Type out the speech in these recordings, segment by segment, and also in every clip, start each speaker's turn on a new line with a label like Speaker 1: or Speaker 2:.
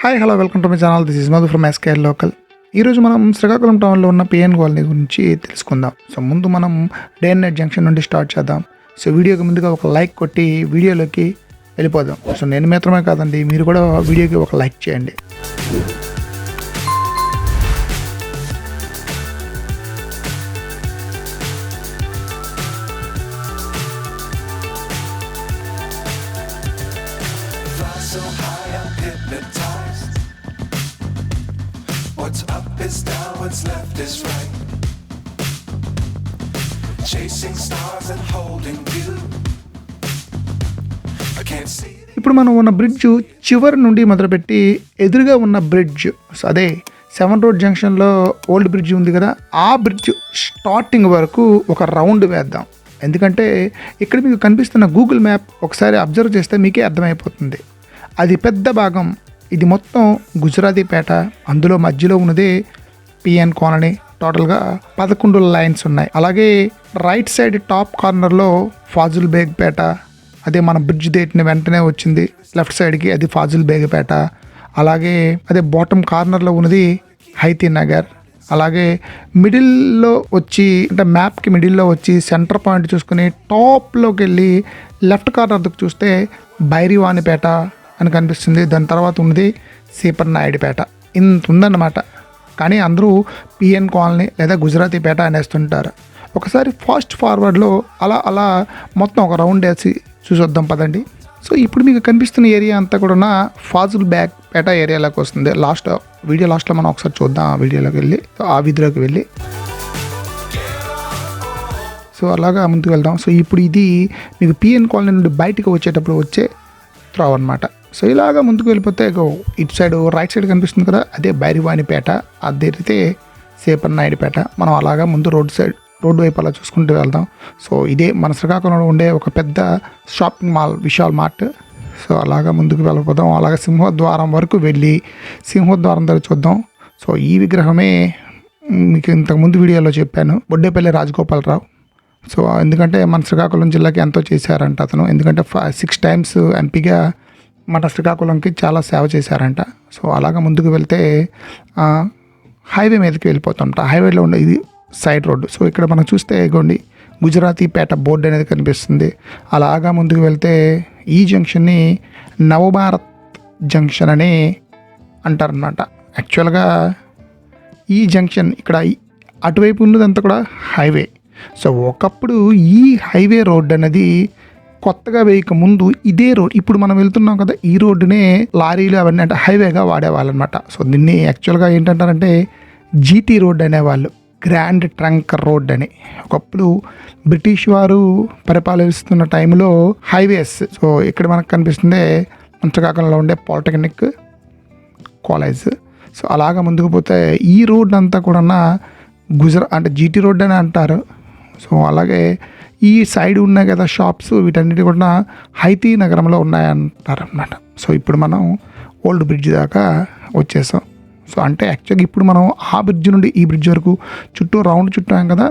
Speaker 1: Hi hello welcome to my channel. This is Madhu from SKR local. ఈరోజు మనం శ్రీకాకుళం టౌన్లో ఉన్న పిఎన్ కాలనీ గురించి తెలుసుకుందాం. సో ముందు మనం డే అండ్ నైట్ జంక్షన్ నుండి స్టార్ట్ చేద్దాం. సో వీడియోకి ముందుగా ఒక లైక్ కొట్టి వీడియోలోకి వెళ్ళిపోదాం. సో నేను మాత్రమే కాదండి, మీరు కూడా వీడియోకి ఒక లైక్ చేయండి.
Speaker 2: So high I'm hypnotized. What's up is down, what's left is right. Chasing stars and holding you. I can't see.
Speaker 1: ఇప్పుడు మనం ఉన్న బ్రిడ్జ్ చివరి నుండి మొదలుపెట్టి ఎదురుగా ఉన్న బ్రిడ్జ్, అదే 7 రోడ్ జంక్షన్లో ఓల్డ్ బ్రిడ్జ్ ఉంది కదా, ఆ బ్రిడ్జ్ స్టార్టింగ్ వరకు ఒక రౌండ్ వేద్దాం. ఎందుకంటే ఇక్కడ మీకు కనిపిస్తున్న గూగుల్ మ్యాప్ ఒకసారి అబ్జర్వ్ చేస్తే మీకే అర్థమైపోతుంది. అది పెద్ద భాగం, ఇది మొత్తం గుజరాతీపేట, అందులో మధ్యలో ఉన్నదే పిఎన్ కాలనీ. టోటల్గా 11 లైన్స్ ఉన్నాయి. అలాగే రైట్ సైడ్ టాప్ కార్నర్లో ఫాజుల్ బేగ్పేట, అదే మన బ్రిడ్జ్ దేటిన వెంటనే వచ్చింది లెఫ్ట్ సైడ్కి, అది ఫాజుల్ బేగ్పేట. అలాగే అదే బాటమ్ కార్నర్లో ఉన్నది హైతీ నగర్. అలాగే మిడిల్లో వచ్చి, అంటే మ్యాప్కి మిడిల్లో వచ్చి సెంటర్ పాయింట్ చూసుకుని టాప్లోకి వెళ్ళి లెఫ్ట్ కార్నర్కి చూస్తే బైరివానిపేట అని కనిపిస్తుంది. దాని తర్వాత ఉన్నది సీపర్ నాయుడుపేట. ఇంత ఉందన్నమాట. కానీ అందరూ పిఎన్ కాలనీ లేదా గుజరాతీపేట అనేస్తుంటారు. ఒకసారి ఫాస్ట్ ఫార్వర్డ్లో అలా మొత్తం ఒక రౌండ్ వేసి చూసొద్దాం పదండి. సో ఇప్పుడు మీకు కనిపిస్తున్న ఏరియా అంతా కూడా ఫాజుల్ పేట ఏరియాలోకి వస్తుంది. వీడియో లాస్ట్లో మనం ఒకసారి చూద్దాం. ఆ వీడియోలోకి వెళ్ళి, ఆ వీధిలోకి వెళ్ళి, సో అలాగా ముందుకు వెళ్దాం. సో ఇప్పుడు ఇది మీకు పిఎన్ కాలనీ నుండి బయటకు వచ్చేటప్పుడు వచ్చే త్రావ్ అనమాట. సో ఇలాగా ముందుకు వెళ్ళిపోతే ఇటు సైడ్ రైట్ సైడ్ కనిపిస్తుంది కదా, అదే బైరివానిపేట, అదే అయితే సేపర్ నాయుడుపేట. మనం అలాగా ముందు రోడ్డు వైపు అలా చూసుకుంటూ వెళ్దాం. సో ఇదే మన శ్రీకాకుళంలో ఉండే ఒక పెద్ద shopping mall, Vishal mart. So అలాగా ముందుకు వెళ్ళిపోదాం. అలాగే సింహద్వారం వరకు వెళ్ళి సింహద్వారం దగ్గర చూద్దాం. సో ఈ విగ్రహమే మీకు ఇంతకుముందు వీడియోలో చెప్పాను, బొడ్డేపల్లి రాజగోపాలరావు. సో ఎందుకంటే మన శ్రీకాకుళం జిల్లాకి ఎంతో చేశారంట అతను. ఎందుకంటే 6 టైమ్స్ ఎంపీగా మన శ్రీకాకుళంకి చాలా సేవ చేశారంట. సో అలాగా ముందుకు వెళ్తే హైవే మీదకి వెళ్ళిపోతాంట. హైవేలో ఉండే ఇది సైడ్ రోడ్డు. సో ఇక్కడ మనం చూస్తే ఇగోండి గుజరాతీపేట బోర్డు అనేది కనిపిస్తుంది. అలాగా ముందుకు వెళ్తే ఈ జంక్షన్ని నవభారత్ జంక్షన్ అని అంటారనమాట. యాక్చువల్గా ఈ జంక్షన్ ఇక్కడ అటువైపు ఉన్నదంతా కూడా హైవే. సో ఒకప్పుడు ఈ హైవే రోడ్ అనేది కొత్తగా వేయక ముందు ఇదే రోడ్, ఇప్పుడు మనం వెళ్తున్నాం కదా, ఈ రోడ్డునే లారీలు అవన్నీ అంటే హైవేగా వాడేవాళ్ళు అనమాట. సో దీన్ని యాక్చువల్గా ఏంటంటారంటే జీటీ రోడ్ అనేవాళ్ళు, గ్రాండ్ ట్రంక్ రోడ్ అని. ఒకప్పుడు బ్రిటిష్ వారు పరిపాలిస్తున్న టైంలో హైవేస్. సో ఇక్కడ మనకు కనిపిస్తుంది శ్రీకాకుళంలో ఉండే పాలిటెక్నిక్ కాలేజ్. సో అలాగా ముందుకు పోతే ఈ రోడ్ అంతా కూడా అంటే జీటీ రోడ్ అని అంటారు. సో అలాగే ఈ సైడ్ ఉన్నాయి కదా షాప్స్, వీటన్నిటి కూడా హైతీ నగరంలో ఉన్నాయంటారు అన్నమాట. సో ఇప్పుడు మనం ఓల్డ్ బ్రిడ్జ్ దాకా వచ్చేసాం. సో అంటే యాక్చువల్గా ఇప్పుడు మనం ఆ బ్రిడ్జ్ నుండి ఈ బ్రిడ్జ్ వరకు చుట్టూ రౌండ్ చుట్టాం కదా,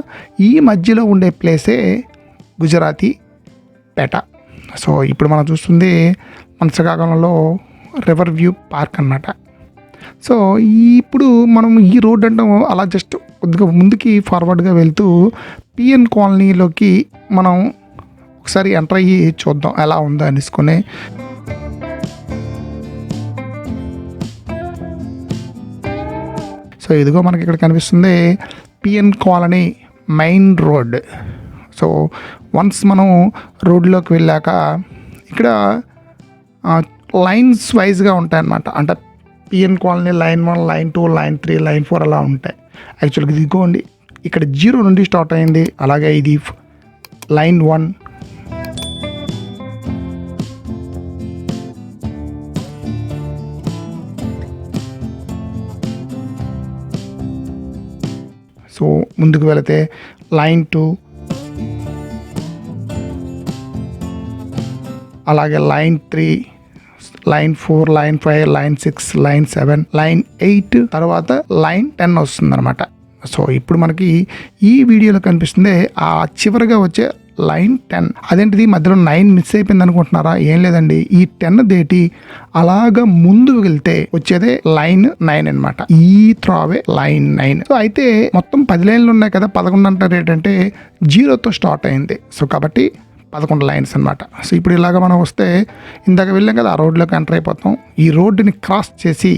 Speaker 1: ఈ మధ్యలో ఉండే ప్లేసే గుజరాతీ పేట. సో ఇప్పుడు మనం చూస్తుంది మన శ్రీకాకుళంలో రివర్ వ్యూ పార్క్ అన్నమాట. సో ఇప్పుడు మనం ఈ రోడ్ అంటే అలా జస్ట్ కొద్దిగా ముందుకి ఫార్వర్డ్గా వెళ్తూ పిఎన్ కాలనీలోకి మనం ఒకసారి ఎంటర్ అయ్యి చూద్దాం ఎలా ఉందో అనేసుకుని. సో ఇదిగో మనకి ఇక్కడ కనిపిస్తుంది PN colony main road. So once మనం రోడ్లోకి వెళ్ళాక ఇక్కడ లైన్స్ వైజ్గా ఉంటాయన్నమాట. అంటే PN colony line 1, line 2, line 3, line 4 అలా ఉంటాయి. యాక్చువల్గా ఇదిగోండి ఇక్కడ 0 నుండి స్టార్ట్ అయింది. అలాగే ఇది లైన్ 1. సో ముందుకు వెళితే లైన్ 2, అలాగే line 3, line 4, line 5, line 6, line 7, line 8, తర్వాత లైన్ 10 వస్తుంది అనమాట. సో ఇప్పుడు మనకి ఈ వీడియోలో కనిపిస్తుంది ఆ చివరిగా వచ్చే లైన్ 10. అదేంటిది మధ్యలో 9 మిస్ అయిపోయింది అనుకుంటున్నారా? ఏం లేదండి, ఈ 10 దేటి అలాగా ముందు వెళ్తే వచ్చేదే లైన్ 9 అనమాట. ఈ త్రావే లైన్ 9. సో అయితే మొత్తం 10 లైన్లు ఉన్నాయి కదా, 11 అంటారు ఏంటంటే 0తో స్టార్ట్ అయింది. సో కాబట్టి 11 లైన్స్ అనమాట. సో ఇప్పుడు ఇలాగ మనం వస్తే ఇందాక వెళ్ళాం కదా, ఆ రోడ్లోకి ఎంటర్ అయిపోతాం. ఈ రోడ్డుని క్రాస్ చేసి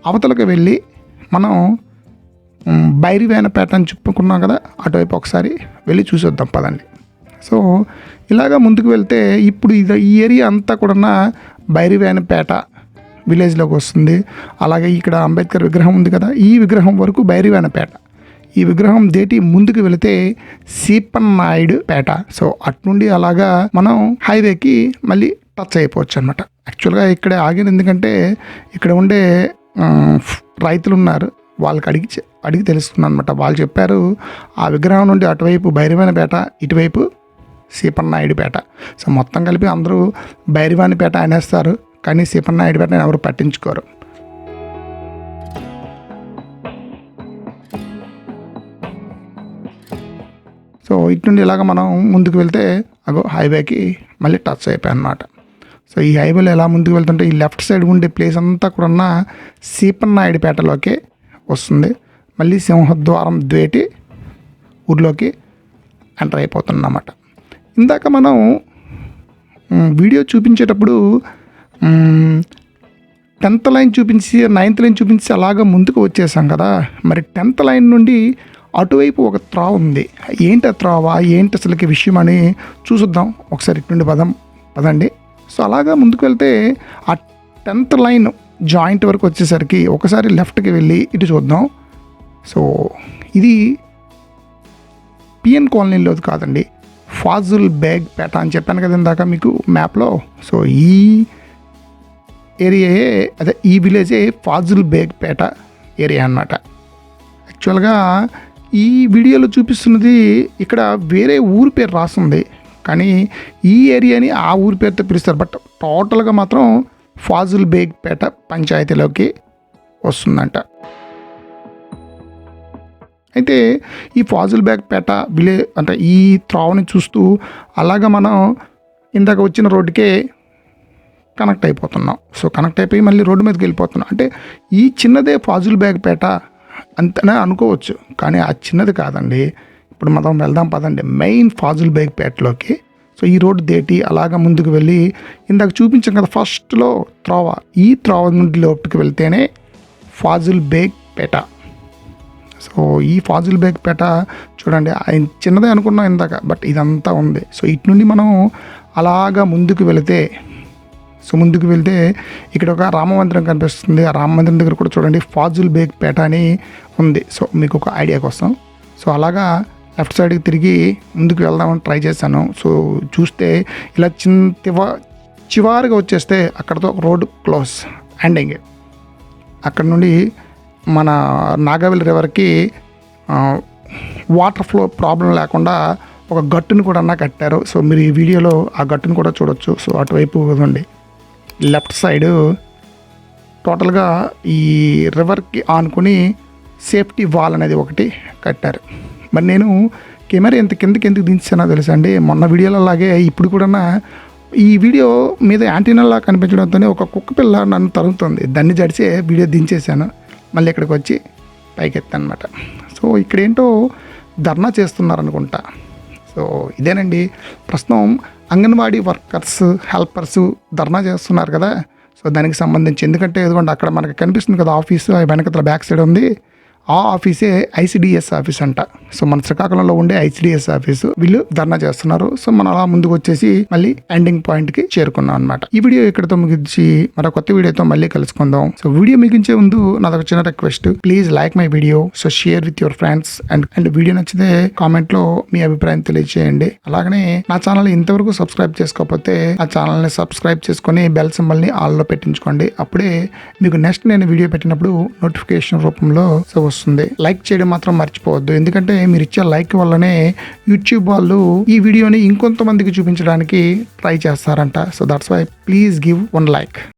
Speaker 1: అవతలకు వెళ్ళి మనం బైరివానిపేట అని చెప్పుకున్నాం కదా, అటువైపు ఒకసారి వెళ్ళి చూసొద్దాం పదండి. సో ఇలాగా ముందుకు వెళ్తే ఇప్పుడు ఈ ఏరియా అంతా కూడా బైరివానిపేట విలేజ్లోకి వస్తుంది. అలాగే ఇక్కడ అంబేద్కర్ విగ్రహం ఉంది కదా, ఈ విగ్రహం వరకు బైరివానిపేట. ఈ విగ్రహం దేటి ముందుకు వెళితే సీపన్నాయుడు పేట. సో అటు నుండి అలాగా మనం హైవేకి మళ్ళీ టచ్ అయిపోవచ్చు అనమాట. యాక్చువల్గా ఇక్కడే ఆగింది, ఎందుకంటే ఇక్కడ ఉండే రైతులు ఉన్నారు, వాళ్ళకి అడిగి తెలుసుకున్నాను అనమాట. వాళ్ళు చెప్పారు ఆ విగ్రహం నుండి అటువైపు బైరివానిపేట, ఇటువైపు సీపన్నాయుడుపేట. సో మొత్తం కలిపి అందరూ బైరివానిపేట అనేస్తారు, కానీ సీపన్నాయుడుపేట ఎవరు పట్టించుకోరు. సో ఇటు నుండి ఇలాగ మనం ముందుకు వెళ్తే అగో హైవేకి మళ్ళీ టచ్ అయిపోయాయి అన్నమాట. సో ఈ హైవేలో ఎలా ముందుకు వెళ్తుంటే ఈ లెఫ్ట్ సైడ్ ఉండే ప్లేస్ అంతా కూడా సీపన్నాయుడుపేటలోకి వస్తుంది. మళ్ళీ సింహద్వారం ద్వేటి ఊర్లోకి ఎంటర్ అయిపోతున్నమాట. ఇందాక మనం వీడియో చూపించేటప్పుడు 10th లైన్ చూపించి 9th లైన్ చూపించి అలాగ ముందుకు వచ్చేసాం కదా, మరి 10th లైన్ నుండి అటువైపు ఒక త్రావ ఉంది. ఏంటి ఆ త్రావ, ఏంటి అసలుకి విషయం అని చూసుద్దాం ఒకసారి. ఇటు నుండి పదండి. సో అలాగా ముందుకు వెళ్తే ఆ 10th లైన్ జాయింట్ వరకు వచ్చేసరికి ఒకసారి లెఫ్ట్కి వెళ్ళి ఇటు చూద్దాం. సో ఇది పిఎన్ కాలనీలోది కాదండి, ఫాజుల్ బేగ్ పేట అని చెప్పాను కదా ఇందాక మీకు మ్యాప్లో. సో ఈ ఏరియాయే, అదే ఈ విలేజే ఫాజుల్ బేగ్ పేట ఏరియా అన్నమాట. యాక్చువల్గా ఈ వీడియోలో చూపిస్తున్నది ఇక్కడ వేరే ఊరి పేరు రాస్తుంది, కానీ ఈ ఏరియాని ఆ ఊరి పేరుతో పిలుస్తారు. బట్ టోటల్గా మాత్రం ఫాజుల్ బేగ్ పేట పంచాయతీలోకి వస్తుందంట. అయితే ఈ ఫాజుల్ బేగ్ పేట విలేజ్ అంటే ఈ త్రావని చూస్తూ అలాగా మనం ఇందాక వచ్చిన రోడ్డుకే కనెక్ట్ అయిపోతున్నాం. సో కనెక్ట్ అయిపోయి మళ్ళీ రోడ్డు మీదకి వెళ్ళిపోతున్నాం. అంటే ఈ చిన్నదే ఫాజుల్ బేగ్ పేట అంతనే అనుకోవచ్చు, కానీ ఆ చిన్నది కాదండి. ఇప్పుడు మనం వెళ్దాం పదండి మెయిన్ ఫాజుల్ బేగ్ పేటలోకి. సో ఈ రోడ్డు దేటి అలాగా ముందుకు వెళ్ళి ఇందాక చూపించాం కదా ఫస్ట్లో త్రోవ, ఈ త్రోవ నుండి లోపలికి వెళ్తేనే ఫాజుల్ బేగ్ పేట. సో ఈ ఫాజుల్ బేగ్ పేట చూడండి, చిన్నదే అనుకున్నాం ఇందాక, బట్ ఇదంతా ఉంది. సో ఇటు నుండి మనం అలాగా ముందుకు వెళితే ఇక్కడ ఒక రామ మందిరం కనిపిస్తుంది. ఆ రామ మందిరం దగ్గర కూడా చూడండి ఫాజుల్ బేగ్ పేట అని ఉంది. సో మీకు ఒక ఐడియా కోసం సో అలాగా లెఫ్ట్ సైడ్కి తిరిగి ముందుకు వెళ్దామని ట్రై చేశాను. సో చూస్తే ఇలా చివరిగా వచ్చేస్తే అక్కడతో రోడ్ క్లోజ్ ఎండింగ్. అక్కడ నుండి మన నాగావెల్ రివర్కి వాటర్ ఫ్లో ప్రాబ్లం లేకుండా ఒక గట్టును కూడా కట్టారు. సో మీరు ఈ వీడియోలో ఆ గట్టును కూడా చూడొచ్చు. సో అటువైపు ఉంది లెఫ్ట్ సైడ్ టోటల్గా ఈ రివర్కి ఆనుకుని సేఫ్టీ వాల్ అనేది ఒకటి కట్టారు. మరి నేను కెమెరా ఎంత కిందకి దించానో తెలుసా అండి, మొన్న వీడియోలో లాగే ఇప్పుడు కూడా ఈ వీడియో మీద యాంటీనాలా కనిపించడంతోనే ఒక కుక్క పిల్ల నన్ను తరుగుతుంది. దాన్ని జడిచే వీడియో దించేసాను, మళ్ళీ ఇక్కడికి వచ్చి పైకెత్తాను అనమాట. సో ఇక్కడేంటో ధర్నా చేస్తున్నారనుకుంటా. సో ఇదేనండి ప్రస్తుతం అంగన్వాడీ వర్కర్స్ హెల్పర్స్ ధర్నా చేస్తున్నారు కదా. సో దానికి సంబంధించి ఎందుకంటే ఎదుగుండి అక్కడ మనకి కనిపిస్తుంది కదా ఆఫీసు, వెనకతల బ్యాక్ సైడ్ ఉంది. ఆ ఆఫీసే ఐసిడిఎస్ ఆఫీస్ అంట. సో మన శ్రీకాకుళంలో ఉండే ఐసిడిఎస్ ఆఫీసు వీళ్ళు ధర్నా చేస్తున్నారు. సో మనం అలా ముందుకు వచ్చేసి మళ్ళీ ఎండింగ్ పాయింట్కి చేరుకున్నాం అనమాట. ఈ వీడియో ఇక్కడతో ముగించి మరో కొత్త వీడియోతో మళ్ళీ కలుసుకుందాం. సో వీడియో ముగించే ముందు నాదొక చిన్న request, please like my video, so share with your friends and video నచ్చితే కామెంట్ లో మీ అభిప్రాయం తెలియజేయండి. అలాగనే నా ఛానల్ ఇంతవరకు సబ్స్క్రైబ్ చేసుకోకపోతే ఆ ఛానల్ ని సబ్స్క్రైబ్ చేసుకొని బెల్ సింబల్ ని ఆల్ లో పెట్టించుకోండి. అప్పుడే మీకు నెక్స్ట్ నేను వీడియో పెట్టినప్పుడు నోటిఫికేషన్ రూపంలో సో వస్తుంది. లైక్ చేయడం మాత్రం మర్చిపోవద్దు, ఎందుకంటే మీరు ఇచ్చే లైక్ వల్లనే యూట్యూబ్ వాళ్ళు ఈ వీడియోని ఇంకొంతమందికి చూపించడానికి ట్రై చేస్తారంట. So that's why please give 1 like.